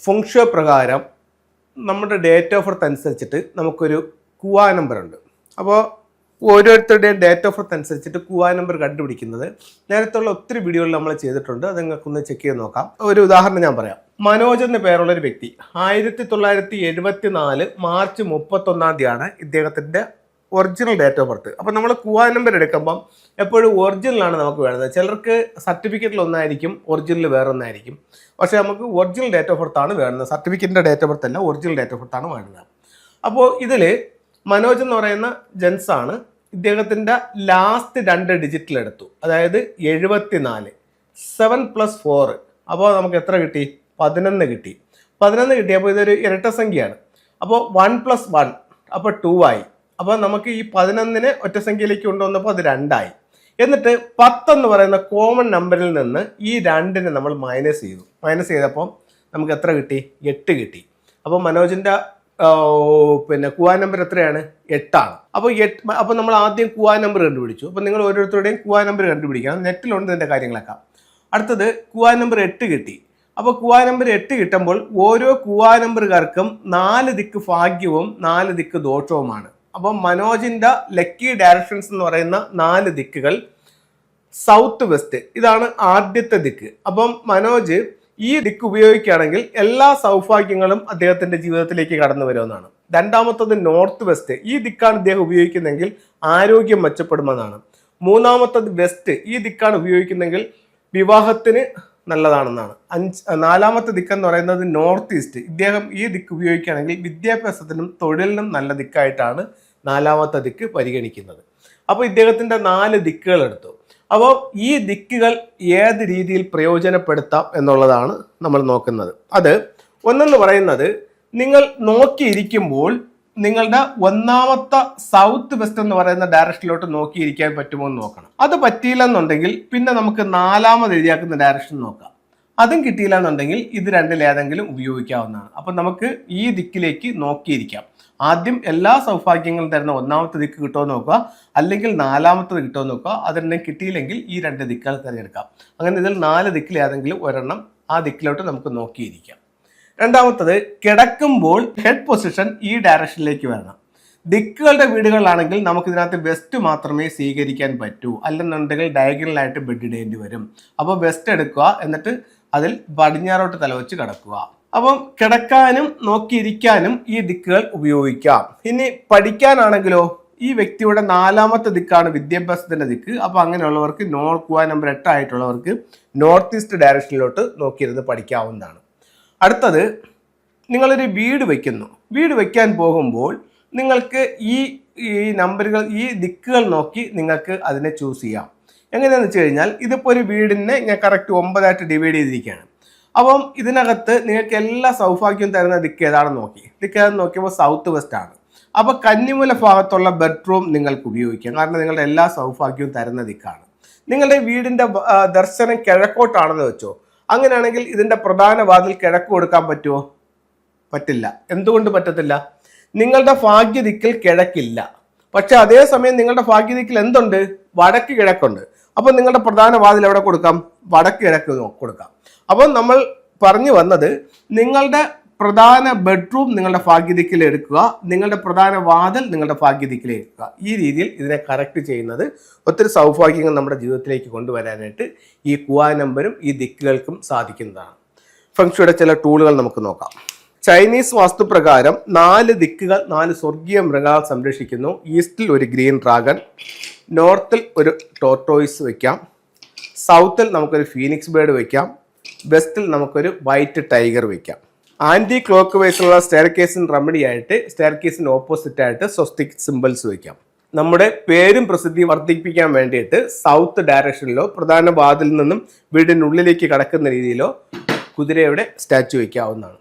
ഫംഗ്ഷ പ്രകാരം നമ്മുടെ date of birth അനുസരിച്ചിട്ട് നമുക്കൊരു കുവാ നമ്പർ ഉണ്ട്. അപ്പോൾ ഓരോരുത്തരുടെയും ഡേറ്റ് ഓഫ് ബർത്ത് അനുസരിച്ചിട്ട് കുവാ നമ്പർ കണ്ടുപിടിക്കുന്നത് നേരത്തുള്ള ഒത്തിരി വീഡിയോകൾ നമ്മൾ ചെയ്തിട്ടുണ്ട്. അത് നിങ്ങൾക്കൊന്ന് ചെക്ക് ചെയ്ത് നോക്കാം. ഒരു ഉദാഹരണം ഞാൻ പറയാം. മനോജ് എന്ന പേരുള്ള ഒരു വ്യക്തി 1974 മാർച്ച് 31 ഇദ്ദേഹത്തിന്റെ ഒറിജിനൽ ഡേറ്റ് ഓഫ് ബർത്ത്. അപ്പോൾ നമ്മൾ കുവാ നമ്പർ എടുക്കുമ്പം എപ്പോഴും ഒറിജിനലാണ് നമുക്ക് വേണ്ടത്. ചിലർക്ക് സർട്ടിഫിക്കറ്റിൽ ഒന്നായിരിക്കും, ഒറിജിനൽ വേറെ ഒന്നായിരിക്കും. പക്ഷേ നമുക്ക് ഒറിജിനൽ ഡേറ്റ് ഓഫ് ബർത്ത് ആണ് വേണ്ടത്. സർട്ടിഫിക്കറ്റിൻ്റെ ഡേറ്റ് ഓഫ് ബർത്ത് അല്ല, ഒറിജിനൽ ഡേറ്റ് ഓഫ് ബർത്ത് ആണ് വേണ്ടത്. അപ്പോൾ ഇതിൽ മനോജ് എന്ന് പറയുന്ന ജെൻസ് ആണ്. ഇദ്ദേഹത്തിൻ്റെ ലാസ്റ്റ് 2 ഡിജിറ്റിൽ എടുത്തു, അതായത് 74. 7+4 അപ്പോൾ നമുക്ക് എത്ര കിട്ടി? 11 കിട്ടി. 11 കിട്ടിയപ്പോൾ ഇതൊരു ഇരട്ട സംഖ്യയാണ്. അപ്പോൾ 1+1 അപ്പോൾ 2 ആയി. അപ്പോൾ നമുക്ക് ഈ 11നെ ഒറ്റ സംഖ്യയിലേക്ക് കൊണ്ടുവന്നപ്പോൾ അത് 2 ആയി. എന്നിട്ട് 10 എന്ന് പറയുന്ന കോമൺ നമ്പറിൽ നിന്ന് ഈ 2നെ നമ്മൾ മൈനസ് ചെയ്തു. മൈനസ് ചെയ്തപ്പോൾ നമുക്ക് എത്ര കിട്ടി? 8 കിട്ടി. അപ്പോൾ മനോജിൻ്റെ കുവാ നമ്പർ എത്രയാണ്? 8 ആണ്. അപ്പോൾ നമ്മൾ ആദ്യം കുവാ നമ്പർ കണ്ടുപിടിച്ചു. അപ്പോൾ നിങ്ങൾ ഓരോരുത്തരുടെയും കുവാ നമ്പർ കണ്ടുപിടിക്കണം. നെറ്റിലുണ്ട് ഇതിൻ്റെ കാര്യങ്ങളൊക്കെ. അടുത്തത് കുവാ നമ്പർ 8 കിട്ടി. അപ്പോൾ കുവാ നമ്പർ 8 കിട്ടുമ്പോൾ ഓരോ കുവാ നമ്പറുകാർക്കും 4 ദിക്ക് ഭാഗ്യവും 4 ദിക്ക് ദോഷവുമാണ്. അപ്പം മനോജിൻ്റെ ലക്കി ഡയറക്ഷൻസ് എന്ന് പറയുന്ന 4 ദിക്കുകൾ സൗത്ത് വെസ്റ്റ്, ഇതാണ് ആദ്യത്തെ ദിക്ക്. അപ്പം മനോജ് ഈ ദിക്ക് ഉപയോഗിക്കുകയാണെങ്കിൽ എല്ലാ സൗഭാഗ്യങ്ങളും അദ്ദേഹത്തിന്റെ ജീവിതത്തിലേക്ക് കടന്നു വരുമെന്നാണ്. രണ്ടാമത്തത് നോർത്ത് വെസ്റ്റ്, ഈ ദിക്കാണ് ഇദ്ദേഹം ഉപയോഗിക്കുന്നതെങ്കിൽ ആരോഗ്യം മെച്ചപ്പെടുമെന്നാണ്. മൂന്നാമത്തത് വെസ്റ്റ്, ഈ ദിക്കാണ് ഉപയോഗിക്കുന്നതെങ്കിൽ വിവാഹത്തിന് നല്ലതാണെന്നാണ്. നാലാമത്തെ ദിക്കെന്ന് പറയുന്നത് നോർത്ത് ഈസ്റ്റ്, ഇദ്ദേഹം ഈ ദിക്ക് ഉപയോഗിക്കുകയാണെങ്കിൽ വിദ്യാഭ്യാസത്തിനും തൊഴിലിനും നല്ല ദിക്കായിട്ടാണ് 4ാമത്തെ ദിക്ക് പരിഗണിക്കുന്നത്. അപ്പോൾ ഇദ്ദേഹത്തിൻ്റെ 4 ദിക്കുകൾ എടുത്തു. അപ്പോൾ ഈ ദിക്കുകൾ ഏത് രീതിയിൽ പ്രയോജനപ്പെടുത്താം എന്നുള്ളതാണ് നമ്മൾ നോക്കുന്നത്. അത് ഒന്നെന്ന് പറയുന്നത്, നിങ്ങൾ നോക്കിയിരിക്കുമ്പോൾ നിങ്ങളുടെ 1ാമത്തെ സൗത്ത് വെസ്റ്റ് എന്ന് പറയുന്ന ഡയറക്ഷനിലോട്ട് നോക്കിയിരിക്കാൻ പറ്റുമോ എന്ന് നോക്കണം. അത് പറ്റിയില്ലെന്നുണ്ടെങ്കിൽ പിന്നെ നമുക്ക് 4ാമത് എഴുതിയാക്കുന്ന ഡയറക്ഷൻ നോക്കാം. അതും കിട്ടിയില്ല എന്നുണ്ടെങ്കിൽ ഇത് 2ൽ ഏതെങ്കിലും ഉപയോഗിക്കാവുന്നതാണ്. അപ്പം നമുക്ക് ഈ ദിക്കിലേക്ക് നോക്കിയിരിക്കാം. ആദ്യം എല്ലാ സൗഭാഗ്യങ്ങളും തരുന്ന 1ാമത്തെ ദിക്ക് കിട്ടുമോ നോക്കുക, അല്ലെങ്കിൽ 4ാമത്തത് കിട്ടുമോ നോക്കുക. അതെല്ലാം കിട്ടിയില്ലെങ്കിൽ ഈ 2 ദിക്കുകൾ തിരഞ്ഞെടുക്കാം. അങ്ങനെ ഇതിൽ 4 ദിക്കിൽ ഏതെങ്കിലും ഒരെണ്ണം ആ ദിക്കിലോട്ട് നമുക്ക് നോക്കിയിരിക്കാം. രണ്ടാമത്തത്, കിടക്കുമ്പോൾ ഹെഡ് പൊസിഷൻ ഈ ഡയറക്ഷനിലേക്ക് വരണം. ദിക്കുകളുടെ വീടുകളാണെങ്കിൽ നമുക്ക് ഇതിനകത്ത് വെസ്റ്റ് മാത്രമേ സ്വീകരിക്കാൻ പറ്റൂ, അല്ലെന്നുണ്ടെങ്കിൽ ഡയഗണലായിട്ട് ബെഡ് ഇടേണ്ടി വരും. അപ്പോൾ വെസ്റ്റ് എടുക്കുക, എന്നിട്ട് അതിൽ പടിഞ്ഞാറോട്ട് തലവെച്ച് കിടക്കുക. അപ്പം കിടക്കാനും നോക്കിയിരിക്കാനും ഈ ദിക്കുകൾ ഉപയോഗിക്കാം. ഇനി പഠിക്കാനാണെങ്കിലോ, ഈ വ്യക്തിയുടെ 4ാമത്തെ ദിക്കാണ് വിദ്യാഭ്യാസത്തിന്റെ ദിക്ക്. അപ്പോൾ അങ്ങനെയുള്ളവർക്ക് കുവാ നമ്പർ 8 ആയിട്ടുള്ളവർക്ക് നോർത്ത് ഈസ്റ്റ് ഡയറക്ഷനിലോട്ട് നോക്കിയിരുന്ന് പഠിക്കാവുന്നതാണ്. അടുത്തത്, നിങ്ങളൊരു വീട് വയ്ക്കുന്നു. വീട് വയ്ക്കാൻ പോകുമ്പോൾ നിങ്ങൾക്ക് ഈ നമ്പറുകൾ, ഈ ദിക്കുകൾ നോക്കി നിങ്ങൾക്ക് അതിനെ ചൂസ് ചെയ്യാം. എങ്ങനെയാണെന്ന് വെച്ച് കഴിഞ്ഞാൽ, ഇതിപ്പോൾ ഒരു വീടിനെ ഞാൻ കറക്റ്റ് 9 ഡിവൈഡ് ചെയ്തിരിക്കുകയാണ്. അപ്പം ഇതിനകത്ത് നിങ്ങൾക്ക് എല്ലാ സൗഭാഗ്യവും തരുന്ന ദിക്ക് ഏതാണെന്ന് നോക്കി. ദിക്ക് ഏതാണെന്ന് നോക്കിയപ്പോൾ സൗത്ത് വെസ്റ്റ് ആണ്. അപ്പോൾ കന്നിമൂല ഭാഗത്തുള്ള ബെഡ്റൂം നിങ്ങൾക്ക് ഉപയോഗിക്കാം, കാരണം നിങ്ങളുടെ എല്ലാ സൗഭാഗ്യവും തരുന്ന ദിക്കാണ്. നിങ്ങളുടെ വീടിൻ്റെ ദർശനം കിഴക്കോട്ടാണെന്ന് വെച്ചോ. അങ്ങനെയാണെങ്കിൽ ഇതിൻ്റെ പ്രധാന വാതിൽ കിഴക്ക് കൊടുക്കാൻ പറ്റുമോ? പറ്റില്ല. എന്തുകൊണ്ട് പറ്റത്തില്ല? നിങ്ങളുടെ ഭാഗ്യദിക്കിൽ കിഴക്കില്ല. പക്ഷെ അതേസമയം നിങ്ങളുടെ ഭാഗ്യദിക്കിൽ എന്തുണ്ട്? വടക്ക് കിഴക്കുണ്ട്. അപ്പോൾ നിങ്ങളുടെ പ്രധാന വാതിൽ എവിടെ കൊടുക്കാം? വടക്ക് കിഴക്ക് കൊടുക്കാം. അപ്പോൾ നമ്മൾ പറഞ്ഞു വന്നത്, നിങ്ങളുടെ പ്രധാന ബെഡ്റൂം നിങ്ങളുടെ ഭാഗ്യദിക്കിൽ എടുക്കുക, നിങ്ങളുടെ പ്രധാന വാതിൽ നിങ്ങളുടെ ഭാഗ്യദിക്കിൽ എടുക്കുക. ഈ രീതിയിൽ ഇതിനെ കറക്റ്റ് ചെയ്യുന്നത് ഒത്തിരി സൗഭാഗ്യങ്ങൾ നമ്മുടെ ജീവിതത്തിലേക്ക് കൊണ്ടുവരാനായിട്ട് ഈ കുവാ നമ്പരും ഈ ദിക്കുകൾക്കും സാധിക്കുന്നതാണ്. ഫെങ്ഷുയുടെ ചില ടൂളുകൾ നമുക്ക് നോക്കാം. ചൈനീസ് വാസ്തുപ്രകാരം 4 ദിക്കുകൾ 4 സ്വർഗീയ മൃഗങ്ങൾ സംരക്ഷിക്കുന്നു. ഈസ്റ്റിൽ ഒരു ഗ്രീൻ ഡ്രാഗൺ, നോർത്തിൽ ഒരു ടോർട്ടോയിസ് വയ്ക്കാം, സൗത്തിൽ നമുക്കൊരു ഫീനിക്സ് ബേർഡ് വയ്ക്കാം, വെസ്റ്റിൽ നമുക്കൊരു വൈറ്റ് ടൈഗർ വയ്ക്കാം. ആൻറ്റി ക്ലോക്ക് വൈസുള്ള സ്റ്റെയർ കേസിന് റെമഡി ആയിട്ട് സ്റ്റെയർ കേസിന് ഓപ്പോസിറ്റ് ആയിട്ട് സ്വസ്തിക് സിമ്പിൾസ് വയ്ക്കാം. നമ്മുടെ പേരും പ്രസിദ്ധി വർദ്ധിപ്പിക്കാൻ വേണ്ടിയിട്ട് സൗത്ത് ഡയറക്ഷനിലോ പ്രധാന വാതിലിൽ നിന്നും വീടിനുള്ളിലേക്ക് കടക്കുന്ന രീതിയിലോ കുതിരയുടെ സ്റ്റാച്ചു വയ്ക്കാവുന്നതാണ്.